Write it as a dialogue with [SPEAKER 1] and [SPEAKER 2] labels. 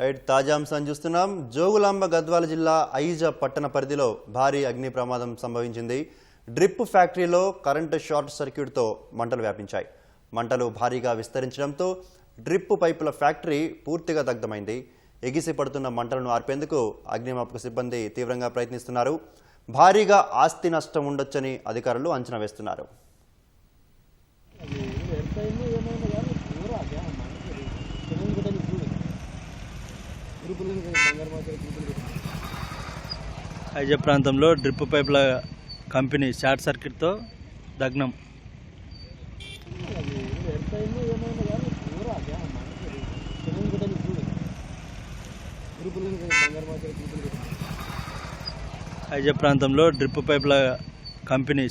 [SPEAKER 1] Right తాజా అంశాన్ని చూస్తున్నాం. జోగులాంబ గద్వాల జిల్లా ఐజ పట్టణ పరిధిలో భారీ అగ్ని ప్రమాదం సంభవించింది. డ్రిప్ ఫ్యాక్టరీలో కరెంటు షార్ట్ సర్క్యూట్తో మంటలు వ్యాపించాయి. మంటలు భారీగా విస్తరించడంతో డ్రిప్ పైపుల ఫ్యాక్టరీ పూర్తిగా దగ్ధమైంది. ఎగిసి పడుతున్న మంటలను ఆర్పేందుకు అగ్నిమాపక సిబ్బంది తీవ్రంగా ప్రయత్నిస్తున్నారు. భారీగా ఆస్తి నష్టం ఉండొచ్చని అధికారులు అంచనా వేస్తున్నారు.
[SPEAKER 2] ఐజ ప్రాంతంలో డ్రిప్ పైపుల కంపెనీ షార్ట్ సర్క్యూట్తో దగ్నం. ఐజ ప్రాంతంలో డ్రిప్ పైపుల కంపెనీ